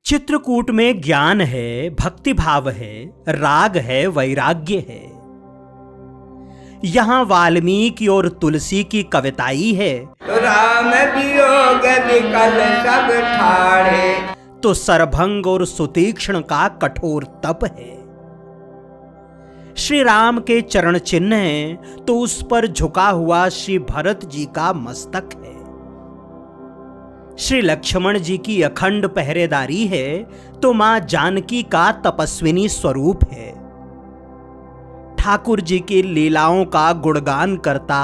चित्रकूट में ज्ञान है, भक्ति भाव है, राग है, वैराग्य है। यहाँ वाल्मीकि और तुलसी की कविताई है, तो राम वियोग विकल सब ठाड़े, तो सरभंग और सुतीक्ष्ण का कठोर तप है। श्री राम के चरण चिन्ह हैं तो उस पर झुका हुआ श्री भरत जी का मस्तक है। श्री लक्ष्मण जी की अखंड पहरेदारी है तो मां जानकी का तपस्विनी स्वरूप है। ठाकुर जी की लीलाओं का गुणगान करता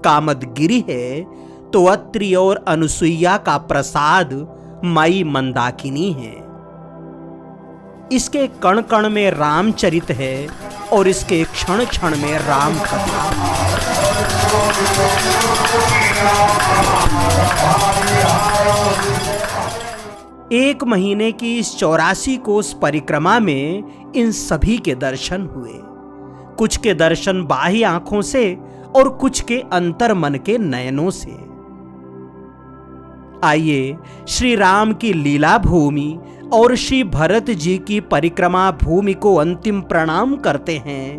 कामदगिरि है तो अत्रि और अनुसुईया का प्रसाद माई मंदाकिनी है। इसके कण कण में रामचरित है और इसके क्षण क्षण में राम कथा। एक महीने की इस 84 कोस परिक्रमा में इन सभी के दर्शन हुए। कुछ के दर्शन बाह्य आंखों से और कुछ के अंतर मन के नयनों से। आइए श्री राम की लीला भूमि और श्री भरत जी की परिक्रमा भूमि को अंतिम प्रणाम करते हैं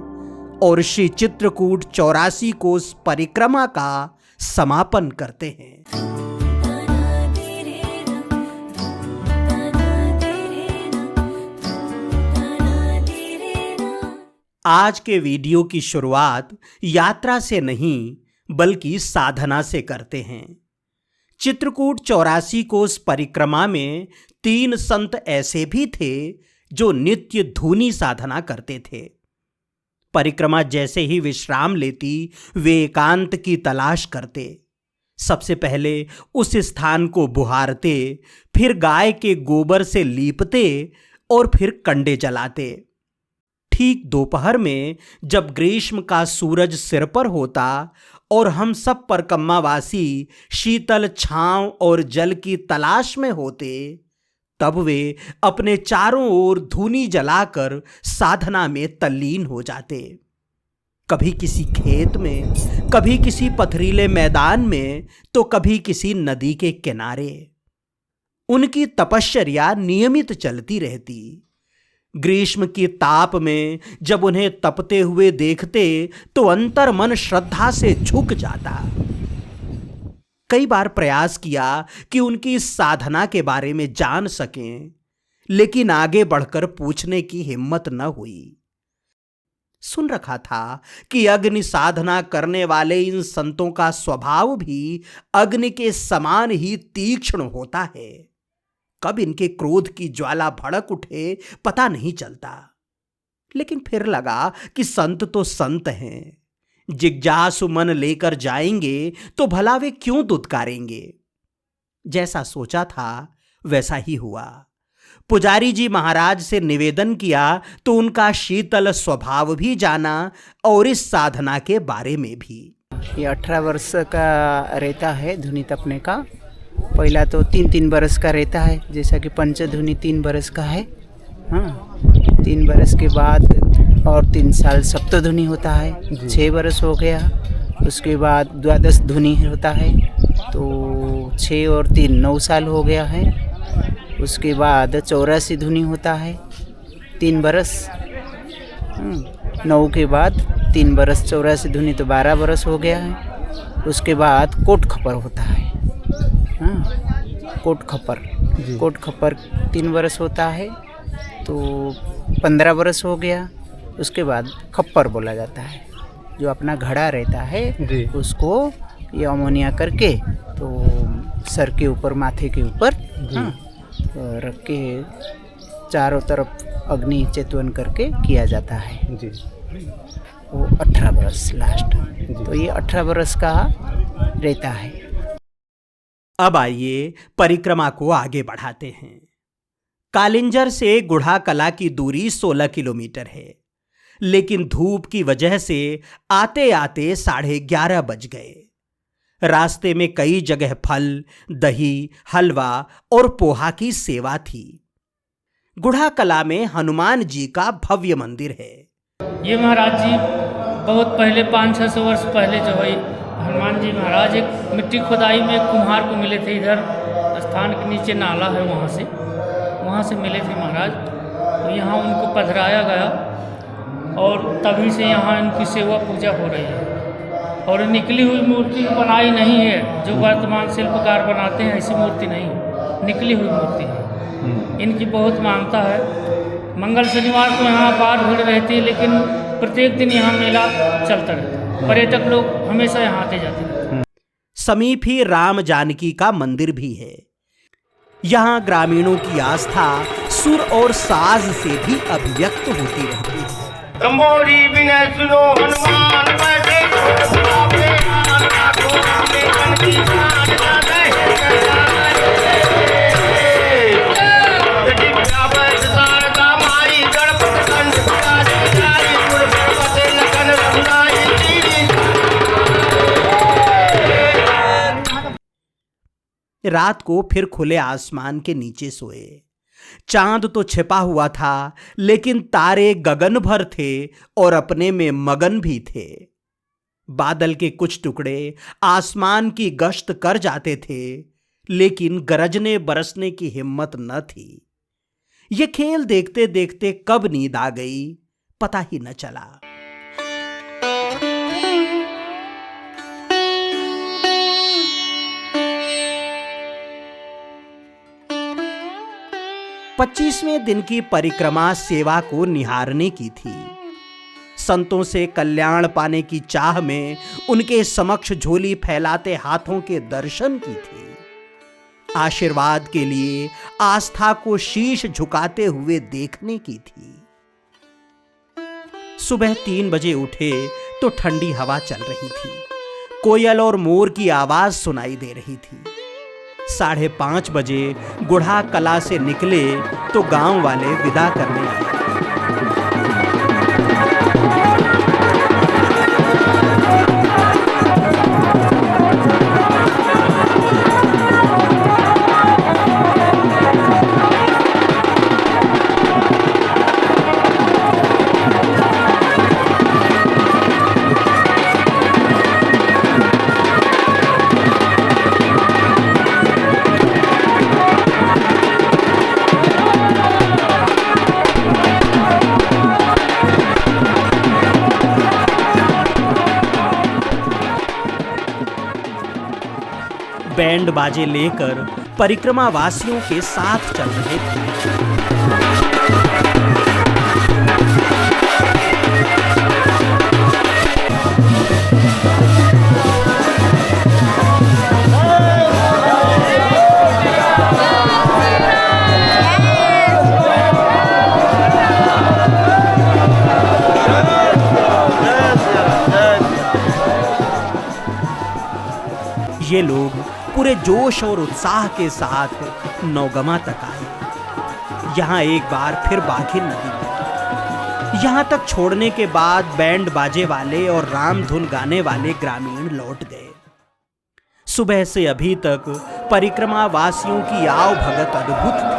और श्री चित्रकूट 84 कोस परिक्रमा का समापन करते हैं। आज के वीडियो की शुरुआत यात्रा से नहीं बल्कि साधना से करते हैं। चित्रकूट 84 कोस परिक्रमा में 3 संत ऐसे भी थे जो नित्य धूनी साधना करते थे। परिक्रमा जैसे ही विश्राम लेती वे एकांत की तलाश करते। सबसे पहले उस स्थान को बुहारते, फिर गाय के गोबर से लीपते और फिर कंडे जलाते। ठीक दोपहर में जब ग्रीष्म का सूरज सिर पर होता और हम सब परिक्रमावासी शीतल छांव और जल की तलाश में होते, तब वे अपने चारों ओर धूनी जलाकर साधना में तल्लीन हो जाते। कभी किसी खेत में, कभी किसी पथरीले मैदान में, तो कभी किसी नदी के किनारे। उनकी तपश्चर्या नियमित चलती रहती। ग्रीष्म की ताप में जब उन्हें तपते हुए देखते तो अंतर मन श्रद्धा से झुक जाता। कई बार प्रयास किया कि उनकी इस साधना के बारे में जान सकें, लेकिन आगे बढ़कर पूछने की हिम्मत न हुई। सुन रखा था कि अग्नि साधना करने वाले इन संतों का स्वभाव भी अग्नि के समान ही तीक्ष्ण होता है। कब इनके क्रोध की ज्वाला भड़क उठे पता नहीं चलता। लेकिन फिर लगा कि संत तो संत हैं, जिज्ञासु मन लेकर जाएंगे तो भला वे क्यों दुत्कारेंगे। जैसा सोचा था वैसा ही हुआ। पुजारी जी महाराज से निवेदन किया तो उनका शीतल स्वभाव भी जाना और इस साधना के बारे में भी। ये 18 वर्ष का रहता है धुनी तपने का। पहला तो 3-3 बरस का रहता है, जैसा कि पंचधुनी 3 बरस का है। हाँ, 3 बरस के बाद और 3 साल सप्तधुनी होता है। 6 बरस हो गया। उसके बाद द्वादश धुनी होता है, तो 6 और 3 9 साल हो गया है। उसके बाद 84 धुनी होता है, 3 बरस। 9 के बाद 3 बरस 84 धुनी तो 12 बरस हो गया है। उसके बाद कोट खपर होता है। हाँ, कोट खपर 3 बरस होता है, तो 15 बरस हो गया। उसके बाद खप्पर बोला जाता है, जो अपना घड़ा रहता है उसको ये अमोनिया करके तो सर के ऊपर, माथे के ऊपर रख के चारों तरफ अग्नि चेतवन करके किया जाता है जी। वो 18 बरस लास्ट, तो ये 18 बरस का रहता है। अब आइए परिक्रमा को आगे बढ़ाते हैं। कालिंजर से गुढ़ा कला की दूरी 16 किलोमीटर है, लेकिन धूप की वजह से आते आते 11:30 बज गए। रास्ते में कई जगह फल, दही, हलवा और पोहा की सेवा थी। गुढ़ा कला में हनुमान जी का भव्य मंदिर है। ये महाराज जी बहुत पहले 500-600 वर्ष पहले जो है हनुमान जी महाराज एक मिट्टी खुदाई में एक कुम्हार को मिले थे। इधर स्थान के नीचे नाला है, वहाँ से वहाँ से मिले थे महाराज। तो यहाँ उनको पधराया गया और तभी से यहाँ इनकी सेवा पूजा हो रही है। और निकली हुई मूर्ति बनाई नहीं है, जो वर्तमान शिल्पकार बनाते हैं ऐसी मूर्ति नहीं, निकली हुई मूर्ति है। इनकी बहुत मान्यता है। मंगल शनिवार को यहाँ अपार भीड़ रहती है, लेकिन प्रत्येक दिन यहाँ मेला चलता रहता है। पर्यटक लोग हमेशा यहाँ आते जाते हैं। समीप ही राम जानकी का मंदिर भी है। यहाँ ग्रामीणों की आस्था सुर और साज से भी अभिव्यक्त होती रहती है। कंबोरी विनय सुनो हनुमान बैठे आपने आन आँखों में कन की जान ना रहे दिव्या बैठ शारदा माई गणपत कंठ विराजी पुर पर्वत लखन रघुनाई रात को फिर खुले आसमान के नीचे सोए। चांद तो छिपा हुआ था, लेकिन तारे गगन भर थे और अपने में मगन भी थे। बादल के कुछ टुकड़े आसमान की गश्त कर जाते थे, लेकिन गरजने बरसने की हिम्मत न थी। ये खेल देखते देखते कब नींद आ गई पता ही न चला। पच्चीसवें दिन की परिक्रमा सेवा को निहारने की थी। संतों से कल्याण पाने की चाह में उनके समक्ष झोली फैलाते हाथों के दर्शन की थी। आशीर्वाद के लिए आस्था को शीश झुकाते हुए देखने की थी। सुबह 3 बजे उठे तो ठंडी हवा चल रही थी। कोयल और मोर की आवाज सुनाई दे रही थी। 5:30 बजे गुढ़ा कला से निकले तो गांव वाले विदा करने आए। बैंड बाजे लेकर परिक्रमा वासियों के साथ चल रहे थे। ये लोग पूरे जोश और उत्साह के साथ नौगमा तक आए। यहाँ एक बार फिर बाघिन नदी में। यहाँ तक छोड़ने के बाद बैंड बाजे वाले और राम धुन गाने वाले ग्रामीण लौट गए। सुबह से अभी तक परिक्रमा वासियों की आव भगत अद्भुत थी।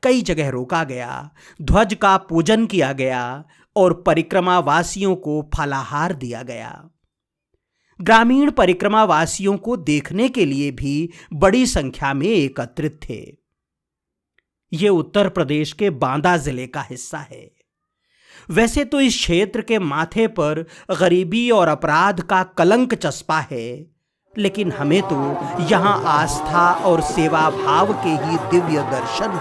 कई जगह रोका गया, ध्वज का पूजन किया गया और परिक्रमा वासियों को फलाहार दिया गया। ग्रामीण परिक्रमा वासियों को देखने के लिए भी बड़ी संख्या में एकत्रित थे। ये उत्तर प्रदेश के बांदा जिले का हिस्सा है। वैसे तो इस क्षेत्र के माथे पर गरीबी और अपराध का कलंक चस्पा है, लेकिन हमें तो यहाँ आस्था और सेवा भाव के ही दिव्य दर्शन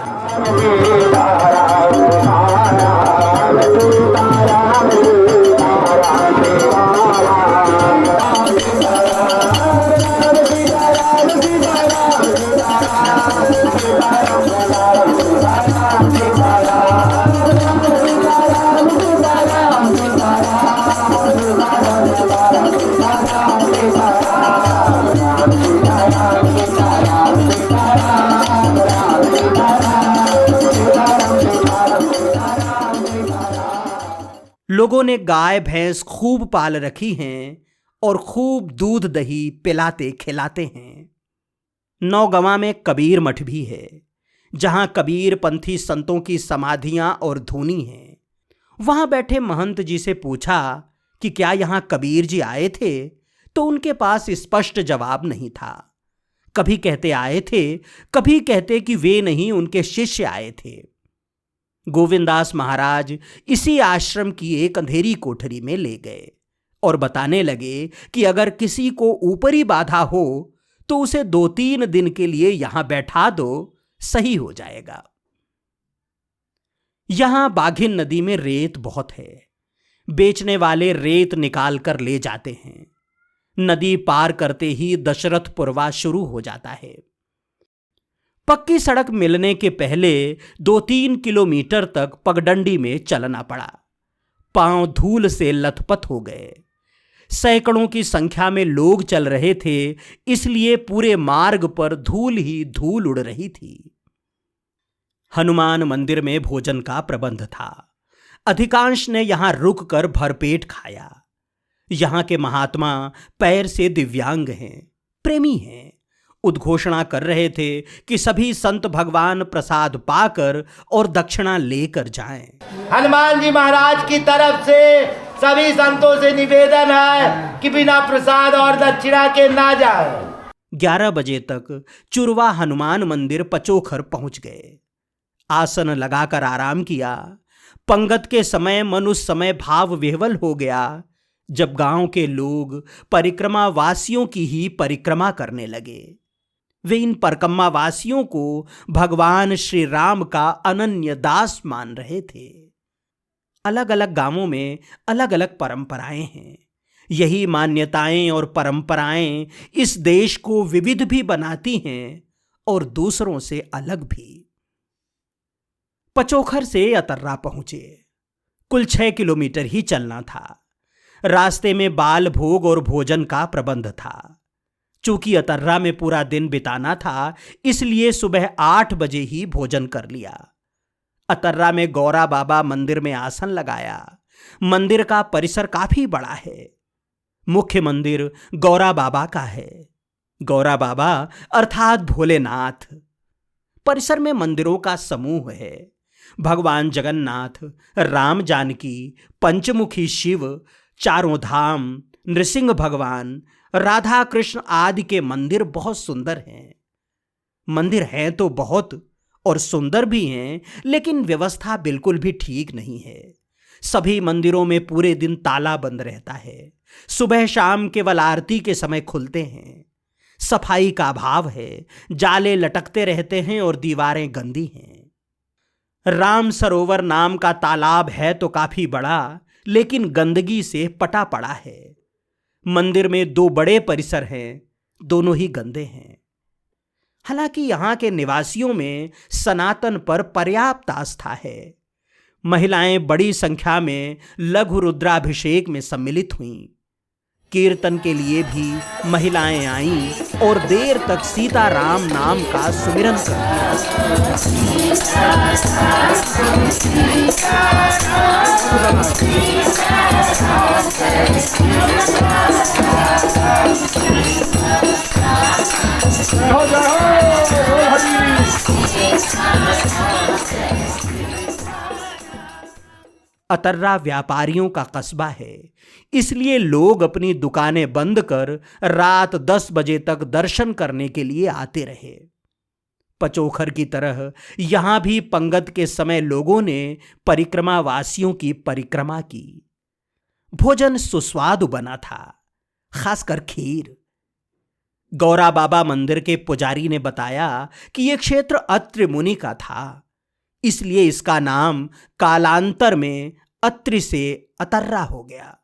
लोगों ने गाय भैंस खूब पाल रखी हैं और खूब दूध दही पिलाते खिलाते हैं। नौगंवा में कबीर मठ भी है, जहां कबीर पंथी संतों की समाधियां और धूनी हैं। वहां बैठे महंत जी से पूछा कि क्या यहां कबीर जी आए थे, तो उनके पास स्पष्ट जवाब नहीं था। कभी कहते आए थे, कभी कहते कि वे नहीं, उनके शिष्य आए थे। गोविंदास महाराज इसी आश्रम की एक अंधेरी कोठरी में ले गए और बताने लगे कि अगर किसी को ऊपरी बाधा हो तो उसे 2-3 दिन के लिए यहां बैठा दो, सही हो जाएगा। यहां बाघिन नदी में रेत बहुत है। बेचने वाले रेत निकाल कर ले जाते हैं। नदी पार करते ही दशरथपुरवा शुरू हो जाता है। पक्की सड़क मिलने के पहले 2-3 किलोमीटर तक पगडंडी में चलना पड़ा। पांव धूल से लथपथ हो गए। सैकड़ों की संख्या में लोग चल रहे थे, इसलिए पूरे मार्ग पर धूल ही धूल उड़ रही थी। हनुमान मंदिर में भोजन का प्रबंध था। अधिकांश ने यहां रुककर भरपेट खाया। यहां के महात्मा पैर से दिव्यांग हैं, प्रेमी हैं। उद्घोषणा कर रहे थे कि सभी संत भगवान प्रसाद पाकर और दक्षिणा लेकर जाएं। हनुमान जी महाराज की तरफ से सभी संतों से निवेदन है कि बिना प्रसाद और दक्षिणा के ना जाए। 11 बजे तक चुरवा हनुमान मंदिर पचोखर पहुंच गए। आसन लगाकर आराम किया। पंगत के समय मन उस समय भाव विह्वल हो गया जब गांव के लोग परिक्रमा वासियों की ही परिक्रमा करने लगे। वे इन परिक्रमा वासियों को भगवान श्री राम का अनन्य दास मान रहे थे। अलग अलग गांवों में अलग अलग परंपराएं हैं। यही मान्यताएं और परंपराएं इस देश को विविध भी बनाती हैं और दूसरों से अलग भी। पचोखर से अतर्रा पहुंचे। कुल 6 किलोमीटर ही चलना था। रास्ते में बाल भोग और भोजन का प्रबंध था। चूंकि अतर्रा में पूरा दिन बिताना था, इसलिए सुबह 8 बजे ही भोजन कर लिया। अतर्रा में गौरा बाबा मंदिर में आसन लगाया। मंदिर का परिसर काफी बड़ा है। मुख्य मंदिर गौरा बाबा का है। गौरा बाबा अर्थात भोलेनाथ। परिसर में मंदिरों का समूह है। भगवान जगन्नाथ, राम जानकी, पंचमुखी शिव, चारों धाम, नृसिंह भगवान, राधा कृष्ण आदि के मंदिर बहुत सुंदर हैं। मंदिर हैं तो बहुत और सुंदर भी हैं, लेकिन व्यवस्था बिल्कुल भी ठीक नहीं है। सभी मंदिरों में पूरे दिन ताला बंद रहता है। सुबह शाम केवल आरती के समय खुलते हैं। सफाई का अभाव है। जाले लटकते रहते हैं और दीवारें गंदी हैं। राम सरोवर नाम का तालाब है तो काफी बड़ा, लेकिन गंदगी से पटा पड़ा है। मंदिर में 2 बड़े परिसर हैं, दोनों ही गंदे हैं। हालांकि यहां के निवासियों में सनातन पर पर्याप्त आस्था है। महिलाएं बड़ी संख्या में लघु रुद्राभिषेक में सम्मिलित हुईं। कीर्तन के लिए भी महिलाएं आईं और देर तक सीताराम नाम का सुमिरन अतर्रा व्यापारियों का कस्बा है, इसलिए लोग अपनी दुकानें बंद कर रात 10 बजे तक दर्शन करने के लिए आते रहे। पचोखर की तरह यहां भी पंगत के समय लोगों ने परिक्रमा वासियों की परिक्रमा की। भोजन सुस्वादु बना था, खासकर खीर। गौरा बाबा मंदिर के पुजारी ने बताया कि यह क्षेत्र अत्रि मुनि का था, इसलिए इसका नाम कालांतर में अत्रि से अतर्रा हो गया।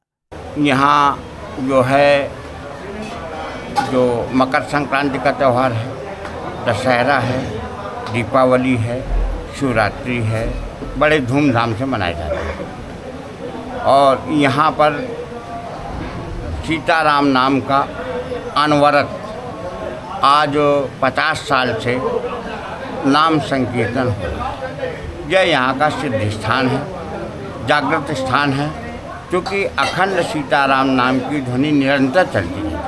यहाँ जो है, जो मकर संक्रांति का त्यौहार है, दशहरा है, दीपावली है, शिवरात्रि है, बड़े धूमधाम से मनाए जाते हैं। और यहाँ पर सीताराम नाम का अनवरत आज 50 साल से नाम संकीर्तन हो। यह यहाँ का सिद्ध स्थान है, जागृत स्थान है। क्योंकि अखंड सीताराम नाम की ध्वनि निरंतर चलती है।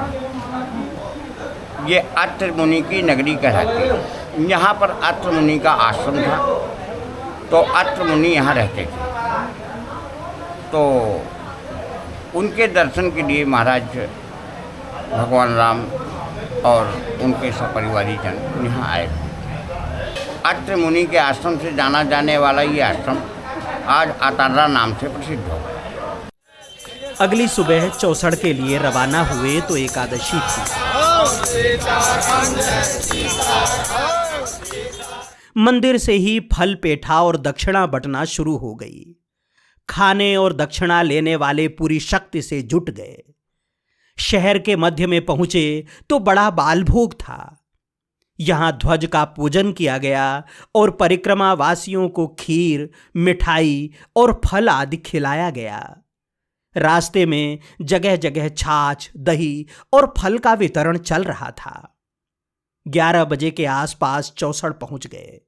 ये अत्र मुनि की नगरी कहलाती है। यहाँ पर अत्र मुनि का आश्रम था, तो अत्र मुनि यहाँ रहते थे। तो उनके दर्शन के लिए महाराज भगवान राम और उनके सपरिवारी जन यहाँ आए। अत्र मुनि के आश्रम से जाना जाने वाला ये आश्रम आज अतार्रा नाम से प्रसिद्ध हो गया। अगली सुबह चौसड़ के लिए रवाना हुए तो एकादशी थी। मंदिर से ही फल पेठा और दक्षिणा बंटना शुरू हो गई। खाने और दक्षिणा लेने वाले पूरी शक्ति से जुट गए। शहर के मध्य में पहुंचे तो बड़ा बालभोग था। यहां ध्वज का पूजन किया गया और परिक्रमा वासियों को खीर, मिठाई और फल आदि खिलाया गया। रास्ते में जगह जगह छाछ, दही और फल का वितरण चल रहा था। 11 बजे के आसपास चौसड़ पहुंच गए।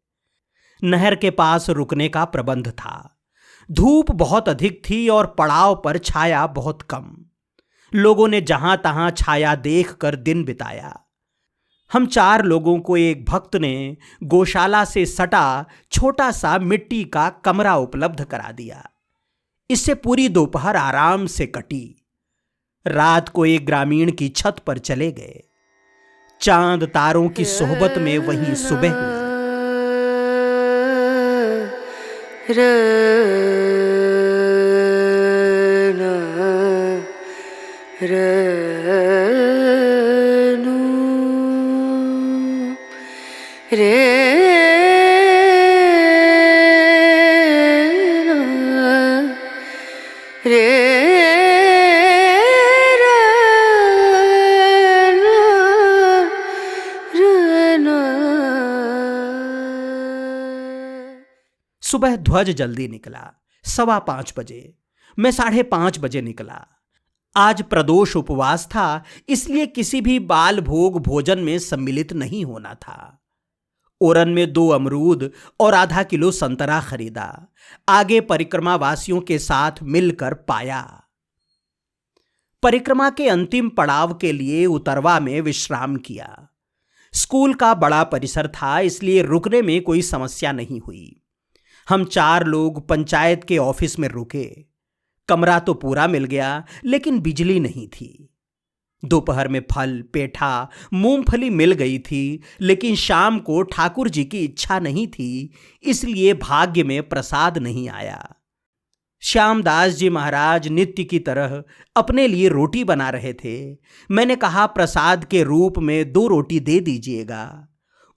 नहर के पास रुकने का प्रबंध था। धूप बहुत अधिक थी और पड़ाव पर छाया बहुत कम। लोगों ने जहां तहां छाया देखकर दिन बिताया। हम 4 लोगों को एक भक्त ने गौशाला से सटा छोटा सा मिट्टी का कमरा उपलब्ध करा दिया। इससे पूरी दोपहर आराम से कटी। रात को एक ग्रामीण की छत पर चले गए। चांद तारों की सोहबत में वहीं सुबह हुई। सुबह ध्वज जल्दी निकला, 5:15 बजे। मैं 5:30 बजे निकला। आज प्रदोष उपवास था, इसलिए किसी भी बाल भोग भोजन में सम्मिलित नहीं होना था। ओरन में 2 अमरूद और आधा किलो संतरा खरीदा। आगे परिक्रमा वासियों के साथ मिलकर पाया। परिक्रमा के अंतिम पड़ाव के लिए उतरवा में विश्राम किया। स्कूल का बड़ा परिसर था, इसलिए रुकने में कोई समस्या नहीं हुई। हम 4 लोग पंचायत के ऑफिस में रुके। कमरा तो पूरा मिल गया, लेकिन बिजली नहीं थी। दोपहर में फल, पेठा, मूंगफली मिल गई थी, लेकिन शाम को ठाकुर जी की इच्छा नहीं थी, इसलिए भाग्य में प्रसाद नहीं आया। श्यामदास जी महाराज नित्य की तरह अपने लिए रोटी बना रहे थे। मैंने कहा, प्रसाद के रूप में 2 रोटी दे दीजिएगा।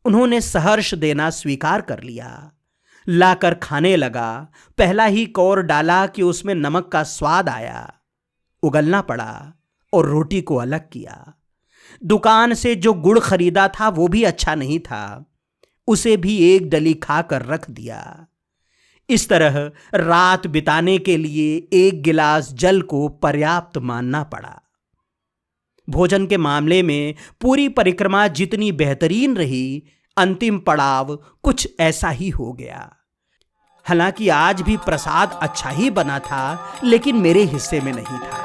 उन्होंने सहर्ष देना स्वीकार कर लिया। लाकर खाने लगा। पहला ही कौर डाला कि उसमें नमक का स्वाद आया। उगलना पड़ा और रोटी को अलग किया। दुकान से जो गुड़ खरीदा था वो भी अच्छा नहीं था, उसे भी एक डली खाकर रख दिया। इस तरह रात बिताने के लिए 1 गिलास जल को पर्याप्त मानना पड़ा। भोजन के मामले में पूरी परिक्रमा जितनी बेहतरीन रही, अंतिम पड़ाव कुछ ऐसा ही हो गया। हालांकि आज भी प्रसाद अच्छा ही बना था, लेकिन मेरे हिस्से में नहीं था।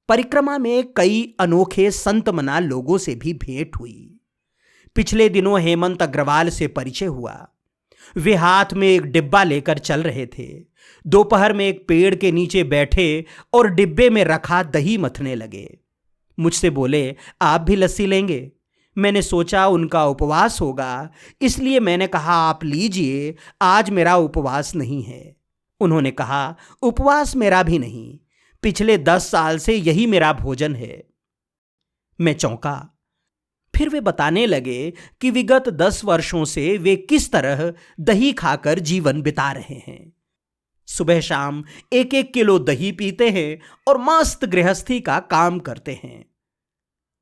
परिक्रमा में कई अनोखे संतमना लोगों से भी भेंट हुई। पिछले दिनों हेमंत अग्रवाल से परिचय हुआ। वे हाथ में एक डिब्बा लेकर चल रहे थे। दोपहर में एक पेड़ के नीचे बैठे और डिब्बे में रखा दही मथने लगे। मुझसे बोले, आप भी लस्सी लेंगे? मैंने सोचा उनका उपवास होगा, इसलिए मैंने कहा, आप लीजिए, आज मेरा उपवास नहीं है। उन्होंने कहा, उपवास मेरा भी नहीं, पिछले 10 साल से यही मेरा भोजन है। मैं चौंका। फिर वे बताने लगे कि विगत 10 वर्षों से वे किस तरह दही खाकर जीवन बिता रहे हैं। सुबह शाम 1-1 किलो दही पीते हैं और मस्त गृहस्थी का काम करते हैं।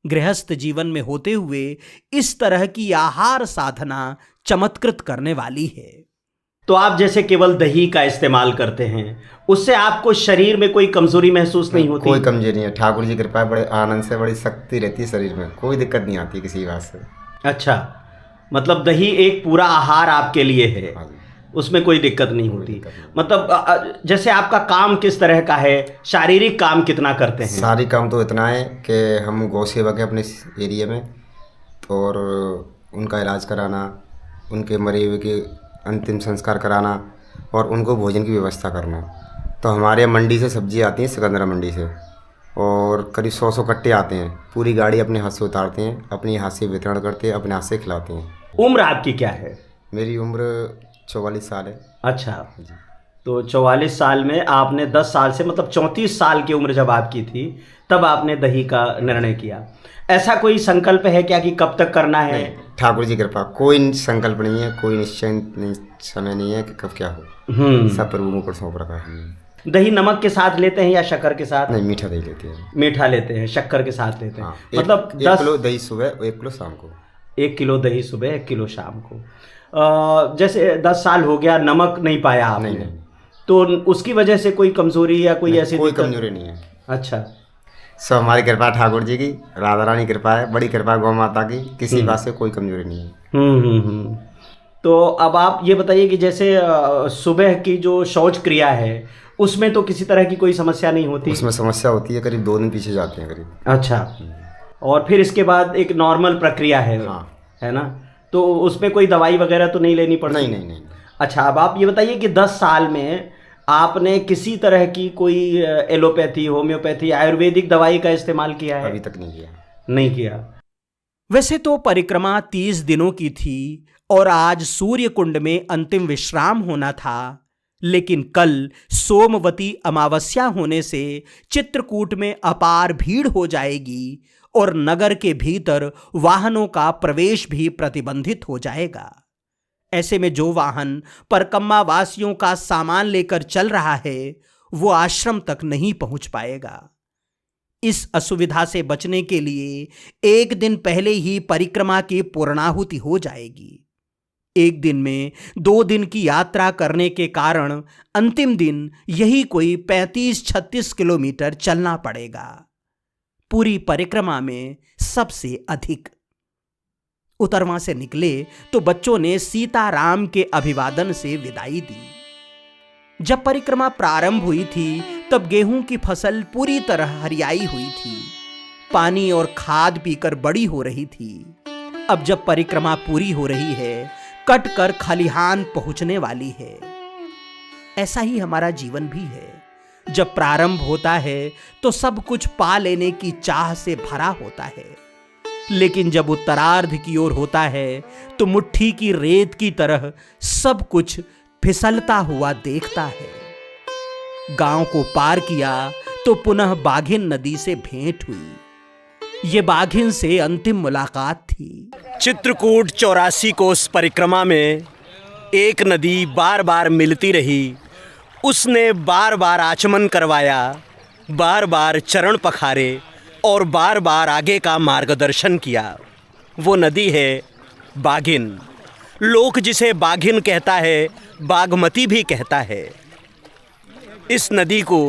गृहस्थ जीवन में होते हुए इस तरह की आहार साधना चमत्कृत करने वाली है। तो आप जैसे केवल दही का इस्तेमाल करते हैं, उससे आपको शरीर में कोई कमजोरी महसूस नहीं होती? कोई कमजोरी नहीं है, ठाकुर जी की कृपा है, बड़े आनंद से, बड़ी शक्ति रहती है शरीर में, कोई दिक्कत नहीं आती किसी बात से। अच्छा, मतलब दही एक पूरा आहार आपके लिए है, हाँ जी। उसमें कोई दिक्कत नहीं होती। दिक्कत नहीं। मतलब जैसे आपका काम किस तरह का है, शारीरिक काम कितना करते हैं? सारी काम तो इतना है कि हम गौ सेवक हैं अपने एरिया में, और उनका इलाज कराना, उनके मरे हुए के अंतिम संस्कार कराना और उनको भोजन की व्यवस्था करना। तो हमारे यहाँ मंडी से सब्जी आती है, सिकंदरा मंडी से, और करीब 100 कट्टे आते हैं। पूरी गाड़ी अपने हाथ से उतारते हैं, अपने हाथ से वितरण करते हैं, अपने हाथ से खिलाते हैं। उम्र आपकी क्या है? मेरी उम्र 44 साल है। अच्छा, तो 44 साल में आपने 10 साल से, मतलब 34 साल की उम्र जब आपकी थी तब आपने दही का निर्णय किया। ऐसा कोई संकल्प है क्या कि कब तक करना है? ठाकुर जी कृपा, कोई संकल्प नहीं है, कोई निश्चय नहीं, समय नहीं है कि कब क्या हो, सब प्रभु को सौंप रखा है। दही नमक के साथ लेते हैं या शक्कर के साथ? नहीं, मीठा दही लेते हैं। मीठा लेते हैं, शक्कर के साथ लेते हैं। हाँ, मतलब 1 किलो दही सुबह, 1 किलो शाम को। 1 किलो दही सुबह, 1 किलो शाम को। जैसे 10 साल हो गया, नमक नहीं पाया आपने? नहीं। तो उसकी वजह से कोई कमजोरी या कोई ऐसी कोई दिक्कत? कमजोरी नहीं है। अच्छा, सब हमारी कृपा, ठाकुर जी की, राधा रानी कृपा है, बड़ी कृपा गौ माता की, किसी बात से कोई कमजोरी नहीं है। तो अब आप ये बताइए कि जैसे सुबह की जो शौच क्रिया है उसमें तो किसी तरह की कोई समस्या नहीं होती? उसमें समस्या होती है, करीब 2 दिन पीछे जाते हैं करीब। अच्छा, और फिर इसके बाद एक नॉर्मल प्रक्रिया है? हाँ। है ना? तो उसमें कोई दवाई वगैरह तो नहीं लेनी पड़ती? नहीं। अच्छा, अब आप ये बताइए कि 10 साल में आपने किसी तरह की कोई एलोपैथी, होम्योपैथी, आयुर्वेदिक दवाई का इस्तेमाल किया है? अभी तक नहीं किया। नहीं किया। वैसे तो परिक्रमा 30 दिनों की थी और आज सूर्य कुंड में अंतिम विश्राम होना था, लेकिन कल सोमवती अमावस्या होने से चित्रकूट में अपार भीड़ हो जाएगी और नगर के भीतर वाहनों का प्रवेश भी प्रतिबंधित हो जाएगा। ऐसे में जो वाहन परकम्मा वासियों का सामान लेकर चल रहा है वो आश्रम तक नहीं पहुंच पाएगा। इस असुविधा से बचने के लिए 1 दिन पहले ही परिक्रमा की पूर्णाहुति हो जाएगी। 1 दिन में 2 दिन की यात्रा करने के कारण अंतिम दिन यही कोई 35-36 किलोमीटर चलना पड़ेगा, पूरी परिक्रमा में सबसे अधिक। उतरवां से निकले तो बच्चों ने सीताराम के अभिवादन से विदाई दी। जब परिक्रमा प्रारंभ हुई थी तब गेहूं की फसल पूरी तरह हरियाई हुई थी, पानी और खाद पीकर बड़ी हो रही थी। अब जब परिक्रमा पूरी हो रही है, कट कर खलिहान पहुंचने वाली है। ऐसा ही हमारा जीवन भी है। जब प्रारंभ होता है तो सब कुछ पा लेने की चाह से भरा होता है, लेकिन जब उत्तरार्ध की ओर होता है तो मुट्ठी की रेत की तरह सब कुछ फिसलता हुआ देखता है। गांव को पार किया तो पुनः बाघिन नदी से भेंट हुई। ये बाघिन से अंतिम मुलाकात थी। चित्रकूट 84 कोस परिक्रमा में एक नदी बार बार मिलती रही। उसने बार बार आचमन करवाया, बार बार चरण पखारे और बार बार आगे का मार्गदर्शन किया। वो नदी है बाघिन। लोक जिसे बाघिन कहता है, बागमती भी कहता है। इस नदी को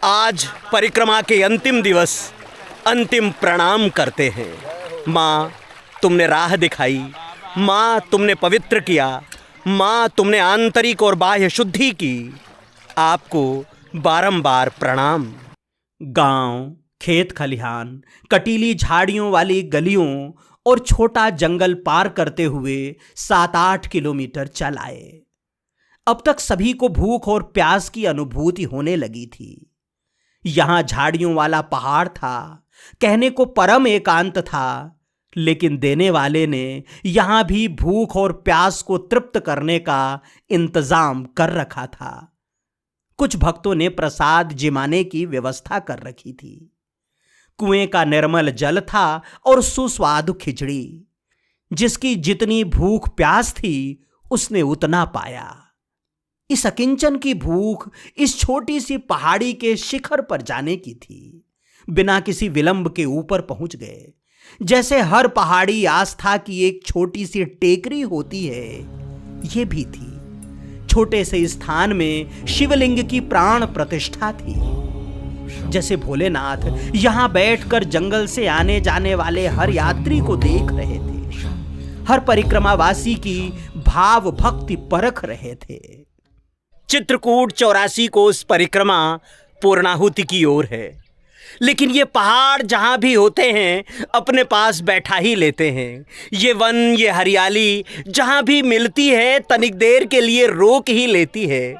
आज परिक्रमा के अंतिम दिवस अंतिम प्रणाम करते हैं। माँ, तुमने राह दिखाई, माँ तुमने पवित्र किया, माँ तुमने आंतरिक और बाह्य शुद्धि की, आपको बारंबार प्रणाम। गांव, खेत खलिहान, कटीली झाड़ियों वाली गलियों और छोटा जंगल पार करते हुए 7-8 किलोमीटर चल आए। अब तक सभी को भूख और प्यास की अनुभूति होने लगी थी। यहां झाड़ियों वाला पहाड़ था, कहने को परम एकांत था, लेकिन देने वाले ने यहां भी भूख और प्यास को तृप्त करने का इंतजाम कर रखा था। कुछ भक्तों ने प्रसाद जिमाने की व्यवस्था कर रखी थी। कुएं का निर्मल जल था और सुस्वादु खिचड़ी। जिसकी जितनी भूख प्यास थी उसने उतना पाया। इस अकिंचन की भूख इस छोटी सी पहाड़ी के शिखर पर जाने की थी। बिना किसी विलंब के ऊपर पहुंच गए। जैसे हर पहाड़ी आस्था की एक छोटी सी टेकरी होती है, ये भी थी। छोटे से स्थान में शिवलिंग की प्राण प्रतिष्ठा थी। जैसे भोलेनाथ यहां बैठकर जंगल से आने जाने वाले हर यात्री को देख रहे थे, हर परिक्रमावासी की भाव भक्ति परख रहे थे। चित्रकूट 84 कोस परिक्रमा पूर्णाहुति की ओर है, लेकिन ये पहाड़ जहां भी होते हैं अपने पास बैठा ही लेते हैं। ये वन, ये हरियाली जहां भी मिलती है तनिक देर के लिए रोक ही लेती है।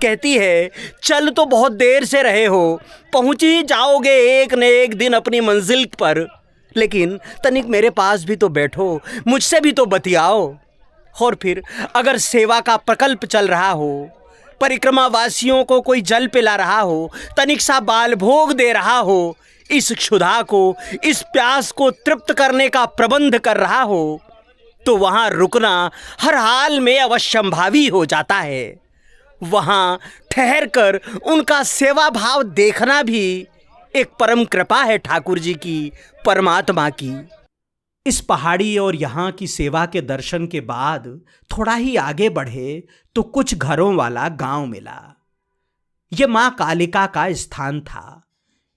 कहती है चल तो बहुत देर से रहे हो, पहुंच ही जाओगे एक न एक दिन अपनी मंजिल पर, लेकिन तनिक मेरे पास भी तो बैठो, मुझसे भी तो बतियाओ। और फिर अगर सेवा का प्रकल्प चल रहा हो, परिक्रमा वासियों को कोई जल पिला रहा हो, तनिक सा बाल भोग दे रहा हो, इस क्षुधा को, इस प्यास को तृप्त करने का प्रबंध कर रहा हो, तो वहां रुकना हर हाल में अवश्यंभावी हो जाता है। वहां ठहर कर उनका सेवा भाव देखना भी एक परम कृपा है ठाकुर जी की, परमात्मा की। इस पहाड़ी और यहाँ की सेवा के दर्शन के बाद थोड़ा ही आगे बढ़े तो कुछ घरों वाला गांव मिला। यह मां कालिका का स्थान था।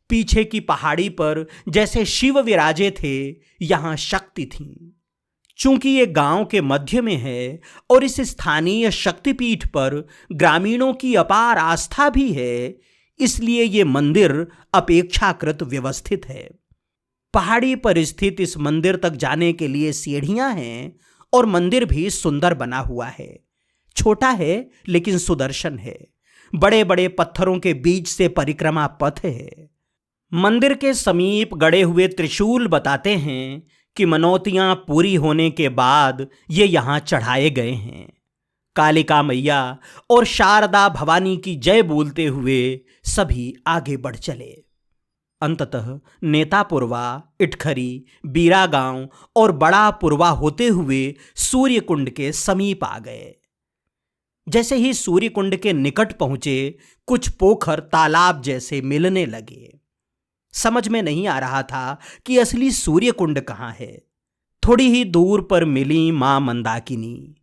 पीछे की पहाड़ी पर जैसे शिव विराजे थे, यहां शक्ति थी। चूंकि ये गांव के मध्य में है और इस स्थानीय शक्तिपीठ पर ग्रामीणों की अपार आस्था भी है, इसलिए ये मंदिर अपेक्षाकृत व्यवस्थित है। पहाड़ी पर स्थित इस मंदिर तक जाने के लिए सीढ़ियां हैं और मंदिर भी सुंदर बना हुआ है। छोटा है लेकिन सुदर्शन है। बड़े बड़े पत्थरों के बीच से परिक्रमा पथ है। मंदिर के समीप गड़े हुए त्रिशूल बताते हैं कि मनौतियां पूरी होने के बाद ये यहां चढ़ाए गए हैं। कालिका मैया और शारदा भवानी की जय बोलते हुए सभी आगे बढ़ चले। अंततः नेतापुरवा, इटखरी, बीरा गांव और बड़ा पुरवा होते हुए सूर्यकुंड के समीप आ गए। जैसे ही सूर्यकुंड के निकट पहुंचे, कुछ पोखर तालाब जैसे मिलने लगे। समझ में नहीं आ रहा था कि असली सूर्यकुंड कहाँ है। थोड़ी ही दूर पर मिली मां मंदाकिनी,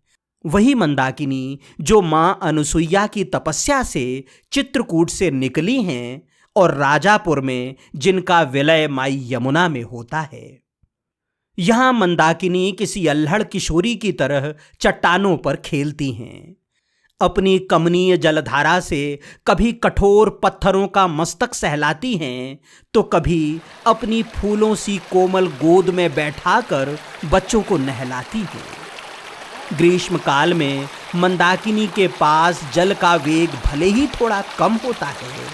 वही मंदाकिनी जो मां अनुसुईया की तपस्या से चित्रकूट से निकली हैं और राजापुर में जिनका विलय माई यमुना में होता है। यहां मंदाकिनी किसी अल्हड़ किशोरी की तरह चट्टानों पर खेलती हैं। अपनी कमनीय जलधारा से कभी कठोर पत्थरों का मस्तक सहलाती हैं, तो कभी अपनी फूलों सी कोमल गोद में बैठाकर बच्चों को नहलाती हैं। ग्रीष्म काल में मंदाकिनी के पास जल का वेग भले ही थोड़ा कम होता है,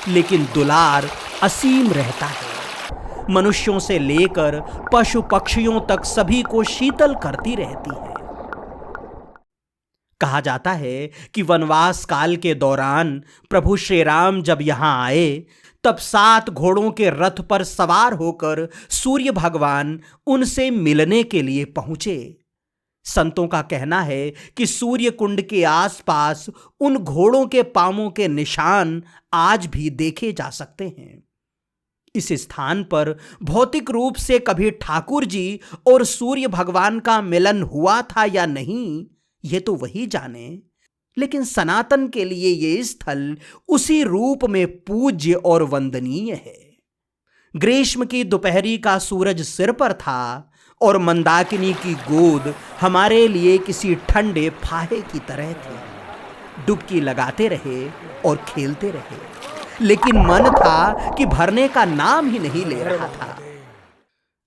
लेकिन दुलार असीम रहता है। मनुष्यों से लेकर पशु पक्षियों तक सभी को शीतल करती रहती है। कहा जाता है कि वनवास काल के दौरान प्रभु श्री राम जब यहां आए, तब 7 घोड़ों के रथ पर सवार होकर सूर्य भगवान उनसे मिलने के लिए पहुंचे। संतों का कहना है कि सूर्य कुंड के आसपास उन घोड़ों के पांवों के निशान आज भी देखे जा सकते हैं। इस स्थान पर भौतिक रूप से कभी ठाकुर जी और सूर्य भगवान का मिलन हुआ था या नहीं, ये तो वही जाने, लेकिन सनातन के लिए ये स्थल उसी रूप में पूज्य और वंदनीय है। ग्रीष्म की दोपहरी का सूरज सिर पर था और मंदाकिनी की गोद हमारे लिए किसी ठंडे फाहे की तरह थी। डुबकी लगाते रहे और खेलते रहे, लेकिन मन था कि भरने का नाम ही नहीं ले रहा था।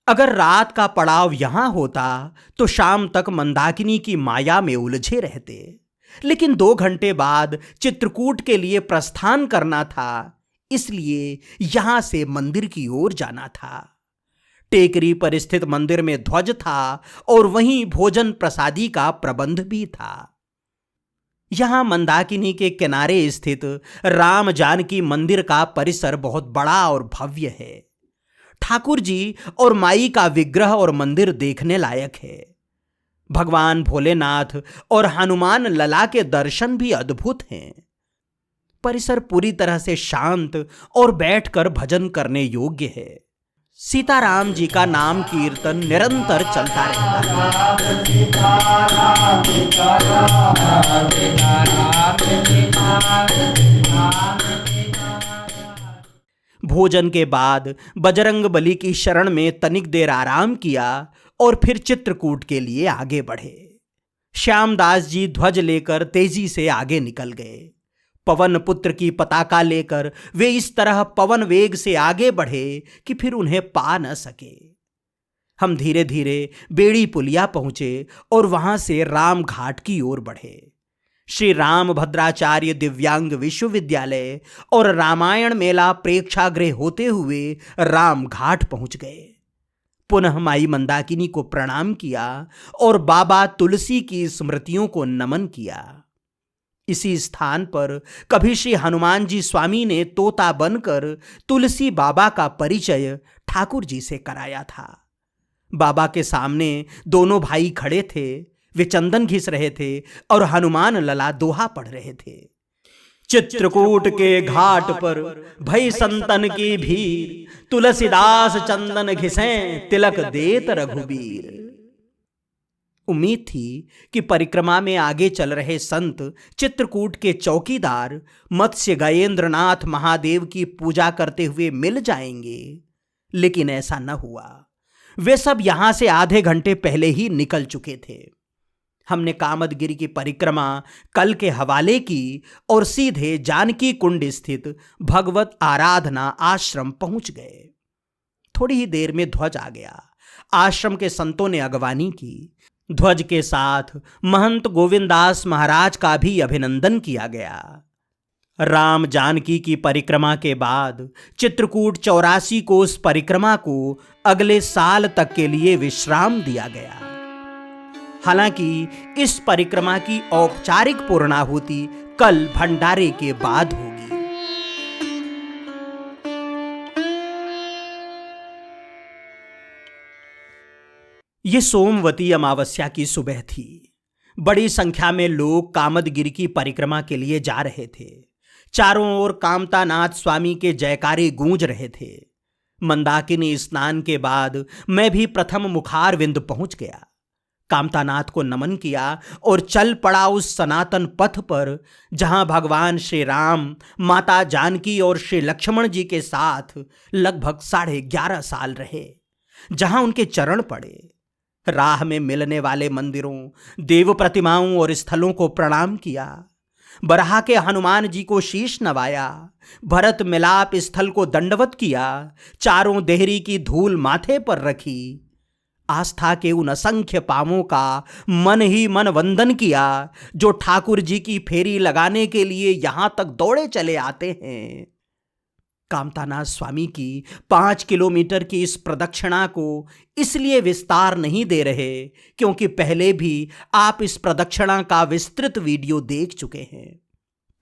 अगर रात का पड़ाव यहां होता तो शाम तक मंदाकिनी की माया में उलझे रहते, लेकिन 2 घंटे बाद चित्रकूट के लिए प्रस्थान करना था, इसलिए यहां से मंदिर की ओर जाना था। टेकरी पर स्थित मंदिर में ध्वज था और वहीं भोजन प्रसादी का प्रबंध भी था। यहां मंदाकिनी के किनारे स्थित राम जानकी मंदिर का परिसर बहुत बड़ा और भव्य है। ठाकुर जी और माई का विग्रह और मंदिर देखने लायक है। भगवान भोलेनाथ और हनुमान लला के दर्शन भी अद्भुत हैं। परिसर पूरी तरह से शांत और बैठकर भजन करने योग्य है। सीताराम जी का नाम कीर्तन निरंतर चलता रहता है। भोजन के बाद बजरंग बली की शरण में तनिक देर आराम किया और फिर चित्रकूट के लिए आगे बढ़े। श्यामदास जी ध्वज लेकर तेजी से आगे निकल गए। पवन पुत्र की पताका लेकर वे इस तरह पवन वेग से आगे बढ़े कि फिर उन्हें पा न सके। हम धीरे धीरे बेड़ी पुलिया पहुंचे और वहां से राम घाट की ओर बढ़े। श्री राम भद्राचार्य दिव्यांग विश्वविद्यालय और रामायण मेला प्रेक्षागृह होते हुए राम घाट पहुंच गए। पुनः माई मंदाकिनी को प्रणाम किया और बाबा तुलसी की स्मृतियों को नमन किया। इसी स्थान पर कभी श्री हनुमान जी स्वामी ने तोता बनकर तुलसी बाबा का परिचय ठाकुर जी से कराया था। बाबा के सामने दोनों भाई खड़े थे। वे चंदन घिस रहे थे और हनुमान लला दोहा पढ़ रहे थे। चित्रकूट के घाट पर भई संतन की भीड़, तुलसीदास चंदन घिसें तिलक देत रघुबीर। उम्मीद थी कि परिक्रमा में आगे चल रहे संत चित्रकूट के चौकीदार मत्स्य गजेंद्रनाथ महादेव की पूजा करते हुए मिल जाएंगे, लेकिन ऐसा न हुआ। वे सब यहां से आधे घंटे पहले ही निकल चुके थे। हमने कामदगिरी की परिक्रमा कल के हवाले की और सीधे जानकी कुंड स्थित भगवत आराधना आश्रम पहुंच गए। थोड़ी ही देर में ध्वज आ गया। आश्रम के संतों ने अगवानी की। ध्वज के साथ महंत गोविंदास महाराज का भी अभिनंदन किया गया। राम जानकी की परिक्रमा के बाद चित्रकूट 84 कोस परिक्रमा को अगले साल तक के लिए विश्राम दिया गया। हालांकि इस परिक्रमा की औपचारिक पूर्णाहुति कल भंडारे के बाद होगी। ये सोमवती अमावस्या की सुबह थी। बड़ी संख्या में लोग कामदगिरी की परिक्रमा के लिए जा रहे थे। चारों ओर कामतानाथ स्वामी के जयकारे गूंज रहे थे। मंदाकिनी स्नान के बाद मैं भी प्रथम मुखारविंद पहुंच गया। कामतानाथ को नमन किया और चल पड़ा उस सनातन पथ पर जहां भगवान श्री राम, माता जानकी और श्री लक्ष्मण जी के साथ लगभग 11.5 साल रहे, जहां उनके चरण पड़े। राह में मिलने वाले मंदिरों, देव प्रतिमाओं और स्थलों को प्रणाम किया। बरहा के हनुमान जी को शीश नवाया। भरत मिलाप स्थल को दंडवत किया। चारों देहरी की धूल माथे पर रखी। आस्था के उन असंख्य पावों का मन ही मन वंदन किया जो ठाकुर जी की फेरी लगाने के लिए यहां तक दौड़े चले आते हैं। कामतानाथ स्वामी की 5 किलोमीटर की इस प्रदक्षिणा को इसलिए विस्तार नहीं दे रहे क्योंकि पहले भी आप इस प्रदक्षिणा का विस्तृत वीडियो देख चुके हैं।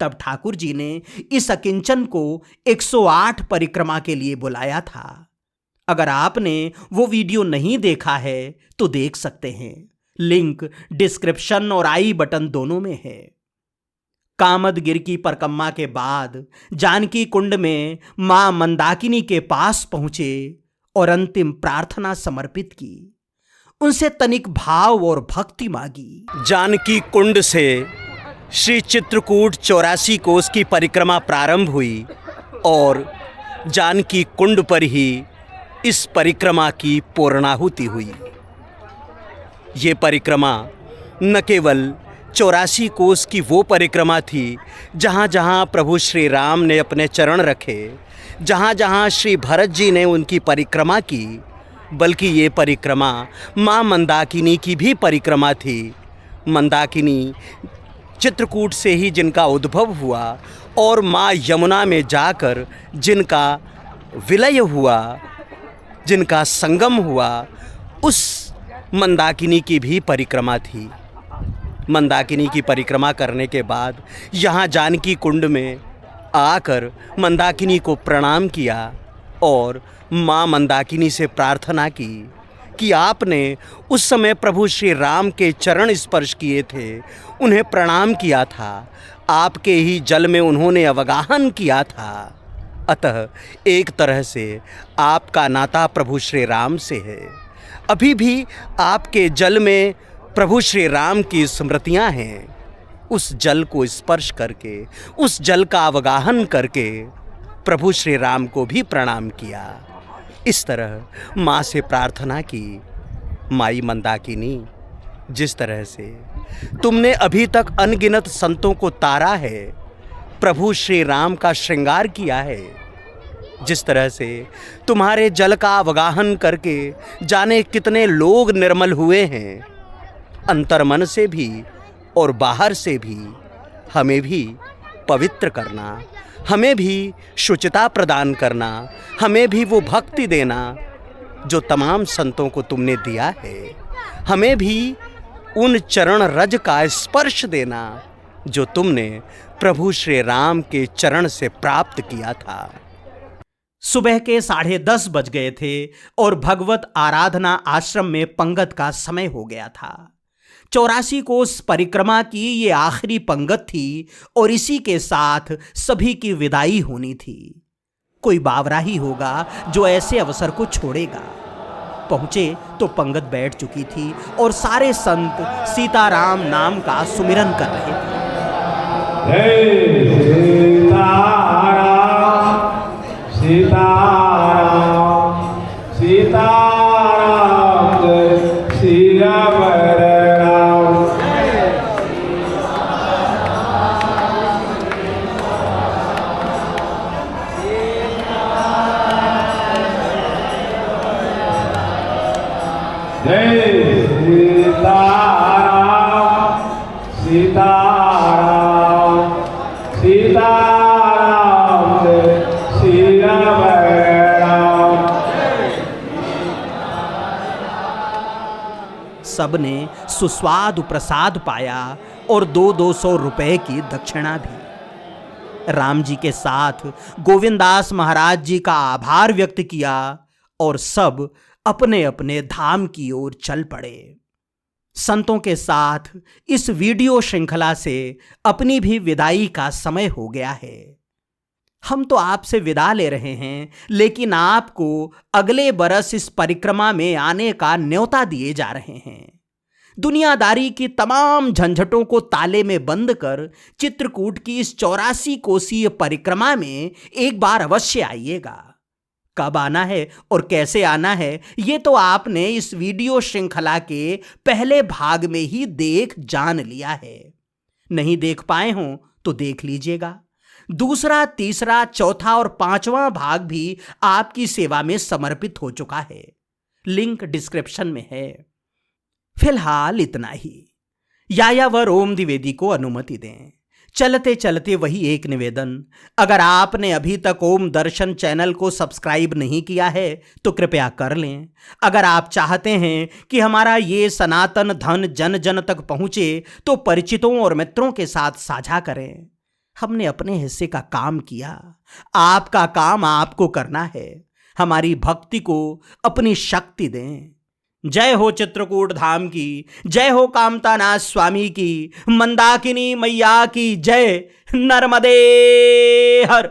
तब ठाकुर जी ने इस अकिंचन को 108 परिक्रमा के लिए बुलाया था। अगर आपने वो वीडियो नहीं देखा है तो देख सकते हैं। लिंक डिस्क्रिप्शन और आई बटन दोनों में है। कामदगिरी की परिक्रमा के बाद जानकी कुंड में मां मंदाकिनी के पास पहुंचे और अंतिम प्रार्थना समर्पित की। उनसे तनिक भाव और भक्ति मांगी। जानकी कुंड से श्री चित्रकूट 84 कोस की परिक्रमा प्रारंभ हुई और जानकी कुंड पर ही इस परिक्रमा की पूर्णाहुति हुई। ये परिक्रमा न केवल 84 कोस की वो परिक्रमा थी जहाँ जहाँ प्रभु श्री राम ने अपने चरण रखे, जहाँ जहाँ श्री भरत जी ने उनकी परिक्रमा की, बल्कि ये परिक्रमा माँ मंदाकिनी की भी परिक्रमा थी। मंदाकिनी चित्रकूट से ही जिनका उद्भव हुआ और माँ यमुना में जाकर जिनका विलय हुआ, जिनका संगम हुआ, उस मंदाकिनी की भी परिक्रमा थी। मंदाकिनी की परिक्रमा करने के बाद यहाँ जानकी कुंड में आकर मंदाकिनी को प्रणाम किया और माँ मंदाकिनी से प्रार्थना की कि आपने उस समय प्रभु श्री राम के चरण स्पर्श किए थे, उन्हें प्रणाम किया था, आपके ही जल में उन्होंने अवगाहन किया था। अतः एक तरह से आपका नाता प्रभु श्री राम से है। अभी भी आपके जल में प्रभु श्री राम की स्मृतियां हैं। उस जल को स्पर्श करके, उस जल का अवगाहन करके प्रभु श्री राम को भी प्रणाम किया। इस तरह माँ से प्रार्थना की, माई मंदाकिनी, जिस तरह से तुमने अभी तक अनगिनत संतों को तारा है, प्रभु श्री राम का श्रृंगार किया है, जिस तरह से तुम्हारे जल का अवगाहन करके जाने कितने लोग निर्मल हुए हैं, अंतर्मन से भी और बाहर से भी हमें भी पवित्र करना, हमें भी शुचिता प्रदान करना, हमें भी वो भक्ति देना जो तमाम संतों को तुमने दिया है, हमें भी उन चरण रज का स्पर्श देना जो तुमने प्रभु श्री राम के चरण से प्राप्त किया था। सुबह के 10:30 बज गए थे और भगवत आराधना आश्रम में पंगत का समय हो गया था। 84 कोस परिक्रमा की ये आखिरी पंगत थी और इसी के साथ सभी की विदाई होनी थी। कोई बावरा ही होगा जो ऐसे अवसर को छोड़ेगा। पहुंचे तो पंगत बैठ चुकी थी और सारे संत सीताराम नाम का सुमिरन कर रहे थे। सीताराम सीताराम जय सिया राम। जय सीताराम सीताराम सीताराम जय सिया राम। सबने सुस्वादु प्रसाद पाया और 200 रुपए की दक्षिणा भी। राम जी के साथ गोविंदास महाराज जी का आभार व्यक्त किया और सब अपने अपने धाम की ओर चल पड़े। संतों के साथ इस वीडियो श्रृंखला से अपनी भी विदाई का समय हो गया है। हम तो आपसे विदा ले रहे हैं, लेकिन आपको अगले बरस इस परिक्रमा में आने का न्योता दिए जा रहे हैं। दुनियादारी की तमाम झंझटों को ताले में बंद कर चित्रकूट की इस 84 कोसीय परिक्रमा में एक बार अवश्य आइएगा। कब आना है और कैसे आना है ये तो आपने इस वीडियो श्रृंखला के पहले भाग में ही देख जान लिया है। नहीं देख पाए हों तो देख लीजिएगा। दूसरा, तीसरा, चौथा और 5वां भाग भी आपकी सेवा में समर्पित हो चुका है। लिंक डिस्क्रिप्शन में है। फिलहाल इतना ही। यायावर ओम द्विवेदी को अनुमति दें। चलते चलते वही एक निवेदन, अगर आपने अभी तक ओम दर्शन चैनल को सब्सक्राइब नहीं किया है तो कृपया कर लें। अगर आप चाहते हैं कि हमारा ये सनातन धन जन जन तक पहुंचे तो परिचितों और मित्रों के साथ साझा करें। हमने अपने हिस्से का काम किया, आपका काम आपको करना है। हमारी भक्ति को अपनी शक्ति दें। जय हो चित्रकूट धाम की, जय हो कामतानाथ स्वामी की, मंदाकिनी मैया की जय, नर्मदे हर।